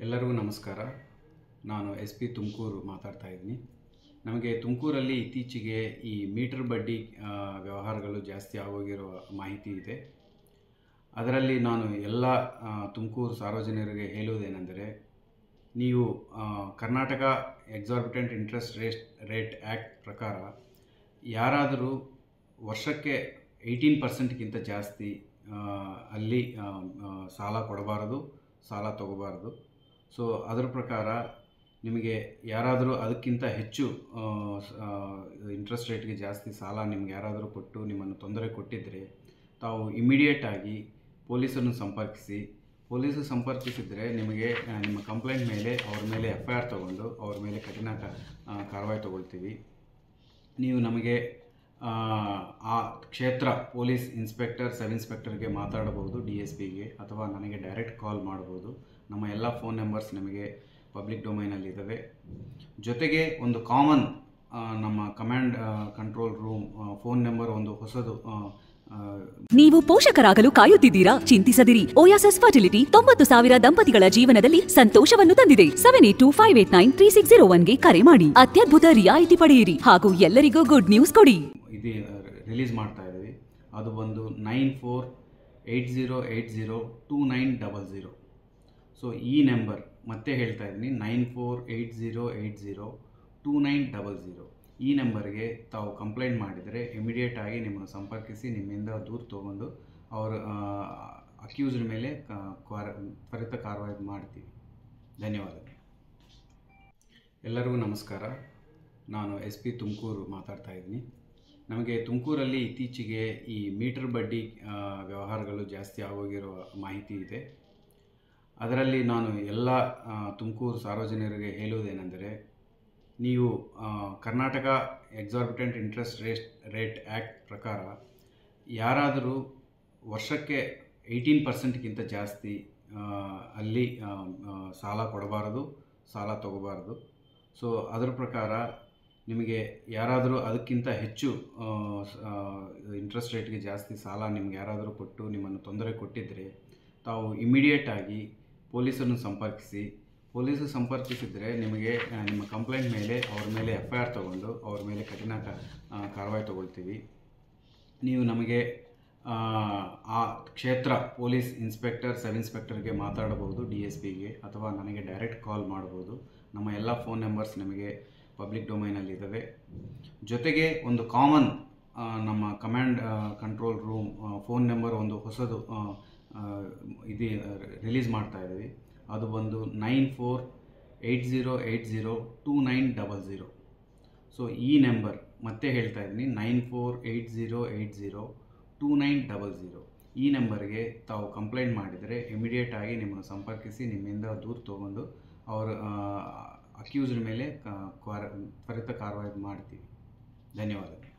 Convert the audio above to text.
ಎಲ್ಲರಿಗೂ ನಮಸ್ಕಾರ. ನಾನು ಎಸ್ ಪಿ ತುಮಕೂರು ಮಾತಾಡ್ತಾ ಇದ್ದೀನಿ. ನಮಗೆ ತುಮಕೂರಲ್ಲಿ ಇತ್ತೀಚೆಗೆ ಈ ಮೀಟರ್ ಬಡ್ಡಿ ವ್ಯವಹಾರಗಳು ಜಾಸ್ತಿ ಆಗೋಗಿರೋ ಮಾಹಿತಿ ಇದೆ. ಅದರಲ್ಲಿ ನಾನು ಎಲ್ಲ ತುಮಕೂರು ಸಾರ್ವಜನಿಕರಿಗೆ ಹೇಳುವುದೇನೆಂದರೆ, ನೀವು Karnataka exorbitant interest rate act ಪ್ರಕಾರ ಯಾರಾದರೂ ವರ್ಷಕ್ಕೆ 18%ಗಿಂತ ಜಾಸ್ತಿ ಅಲ್ಲಿ ಸಾಲ ಕೊಡಬಾರದು, ಸಾಲ ತಗೋಬಾರ್ದು. ಸೊ ಅದರ ಪ್ರಕಾರ ನಿಮಗೆ ಯಾರಾದರೂ ಅದಕ್ಕಿಂತ ಹೆಚ್ಚು ಇಂಟ್ರೆಸ್ಟ್ ರೇಟ್ಗೆ ಜಾಸ್ತಿ ಸಾಲ ನಿಮ್ಗೆ ಯಾರಾದರೂ ಕೊಟ್ಟು ನಿಮ್ಮನ್ನು ತೊಂದರೆ ಕೊಟ್ಟಿದ್ದರೆ ತಾವು ಇಮಿಡಿಯೇಟಾಗಿ ಪೊಲೀಸನ್ನು ಸಂಪರ್ಕಿಸಿದರೆ ನಿಮಗೆ ನಿಮ್ಮ ಕಂಪ್ಲೇಂಟ್ ಮೇಲೆ ಅವ್ರ ಮೇಲೆ FIR ತಗೊಂಡು ಅವ್ರ ಮೇಲೆ ಕಠಿಣ ಕಾರ್ಯವಾಯಿ ತಗೊಳ್ತೀವಿ. ನೀವು ನಮಗೆ ಆ ಕ್ಷೇತ್ರ ಪೊಲೀಸ್ ಇನ್ಸ್ಪೆಕ್ಟರ್, ಸಬ್ ಇನ್ಸ್ಪೆಕ್ಟರ್ಗೆ ಮಾತಾಡಬಹುದು, DSPಗೆ, ಅಥವಾ ನನಗೆ ಡೈರೆಕ್ಟ್ ಕಾಲ್ ಮಾಡ್ಬೋದು. ನಮ್ಮ ಎಲ್ಲ ಫೋನ್ ನಂಬರ್ಸ್ ನಿಮಗೆ ಪಬ್ಲಿಕ್ ಡೊಮೈನಲ್ಲಿದ್ದಾವೆ. ಜೊತೆಗೆ ಒಂದು ಕಾಮನ್ ನಮ್ಮ command control room phone number ಒಂದು ಹೊಸದು. ನೀವು ಪೋಷಕರಾಗಲು ಕಾಯುತ್ತಿದ್ದೀರಾ? ಚಿಂತಿಸದಿರಿ. ಓಯಾಸಿಸ್ ಫರ್ಟಿಲಿಟಿ 90,000 ದಂಪತಿಗಳ ಜೀವನದಲ್ಲಿ ಸಂತೋಷವನ್ನು ತಂದಿದೆ. 7825893601ಗೆ ಕರೆ ಮಾಡಿ ಅತ್ಯದ್ಭುತ ರಿಯಾಯಿತಿ ಪಡೆಯಿರಿ ಹಾಗೂ ಎಲ್ಲರಿಗೂ ಗುಡ್ ನ್ಯೂಸ್ ಕೊಡಿ. ಇದು ರಿಲೀಸ್ ಮಾಡ್ತಾ ಇದ್ದೀವಿ. ಅದು ಬಂದು 9480802900. ಸೊ ಈ ನಂಬರ್ ಮತ್ತೆ ಹೇಳ್ತಾ ಇದ್ದೀನಿ, 9480802900. ಈ ನಂಬರ್ಗೆ ತಾವು ಕಂಪ್ಲೇಂಟ್ ಮಾಡಿದರೆ ಇಮಿಡಿಯೇಟಾಗಿ ನಿಮ್ಮನ್ನು ಸಂಪರ್ಕಿಸಿ ನಿಮ್ಮಿಂದ ದೂರು ತೊಗೊಂಡು ಅವರು ಅಕ್ಯೂಸ್ಡ್ ಮೇಲೆ ತ್ವರಿತ ಕಾರ್ಯವಾಯಿ ಮಾಡ್ತೀವಿ. ಧನ್ಯವಾದಗಳು. ಎಲ್ಲರಿಗೂ ನಮಸ್ಕಾರ. ನಾನು ಎಸ್ ಪಿ ತುಮಕೂರು ಮಾತಾಡ್ತಾ ಇದ್ದೀನಿ. ನಮಗೆ ತುಮಕೂರಲ್ಲಿ ಇತ್ತೀಚೆಗೆ ಈ ಮೀಟರ್ ಬಡ್ಡಿ ವ್ಯವಹಾರಗಳು ಜಾಸ್ತಿ ಆಗೋಗಿರೋ ಮಾಹಿತಿ ಇದೆ. ಅದರಲ್ಲಿ ನಾನು ಎಲ್ಲ ತುಮಕೂರು ಸಾರ್ವಜನಿಕರಿಗೆ ಹೇಳುವುದೇನೆಂದರೆ, ನೀವು Karnataka exorbitant interest rate act ಪ್ರಕಾರ ಯಾರಾದರೂ ವರ್ಷಕ್ಕೆ 18%ಗಿಂತ ಜಾಸ್ತಿ ಅಲ್ಲಿ ಸಾಲ ಕೊಡಬಾರದು, ಸಾಲ ತಗೋಬಾರ್ದು. ಸೊ ಅದರ ಪ್ರಕಾರ ನಿಮಗೆ ಯಾರಾದರೂ ಅದಕ್ಕಿಂತ ಹೆಚ್ಚು ಇಂಟ್ರೆಸ್ಟ್ ರೇಟ್ಗೆ ಜಾಸ್ತಿ ಸಾಲ ನಿಮ್ಗೆ ಯಾರಾದರೂ ಕೊಟ್ಟು ನಿಮ್ಮನ್ನು ತೊಂದರೆ ಕೊಟ್ಟಿದ್ದರೆ ತಾವು ಇಮಿಡಿಯೇಟಾಗಿ ಪೊಲೀಸನ್ನು ಸಂಪರ್ಕಿಸಿದರೆ ನಿಮಗೆ ನಿಮ್ಮ ಕಂಪ್ಲೇಂಟ್ ಮೇಲೆ ಅವ್ರ ಮೇಲೆ FIR ತಗೊಂಡು ಅವ್ರ ಮೇಲೆ ಕಠಿಣ ಕಾರ್ಯವಾಯಿ ತಗೊಳ್ತೀವಿ. ನೀವು ನಮಗೆ ಆ ಕ್ಷೇತ್ರ ಪೊಲೀಸ್ ಇನ್ಸ್ಪೆಕ್ಟರ್, ಸಬ್ ಇನ್ಸ್ಪೆಕ್ಟರ್ಗೆ ಮಾತಾಡಬಹುದು, DSPಗೆ, ಅಥವಾ ನನಗೆ ಡೈರೆಕ್ಟ್ ಕಾಲ್ ಮಾಡ್ಬೋದು. ನಮ್ಮ ಎಲ್ಲ ಫೋನ್ ನಂಬರ್ಸ್ ನಿಮಗೆ ಪಬ್ಲಿಕ್ ಡೊಮೈನಲ್ಲಿದ್ದಾವೆ. ಜೊತೆಗೆ ಒಂದು ಕಾಮನ್ ನಮ್ಮ command control room phone number ಒಂದು ಹೊಸದು ಇದು ರಿಲೀಸ್ ಮಾಡ್ತಾ ಇದ್ದೀವಿ. ಅದು ಬಂದು 9480802900. ಸೊ ಈ ನಂಬರ್ ಮತ್ತೆ ಹೇಳ್ತಾ ಇದ್ದೀನಿ, 9480802900. ಈ ನಂಬರ್ಗೆ ತಾವು ಕಂಪ್ಲೇಂಟ್ ಮಾಡಿದರೆ ಇಮಿಡಿಯೇಟಾಗಿ ನಿಮ್ಮನ್ನು ಸಂಪರ್ಕಿಸಿ ನಿಮ್ಮಿಂದ ದೂರು ತೊಗೊಂಡು ಅವರು ಅಕ್ಯೂಸ್ಡ್ ಮೇಲೆ ತ್ವರಿತ ಕಾರ್ಯವಾಯಿ ಮಾಡ್ತೀವಿ. ಧನ್ಯವಾದಗಳು.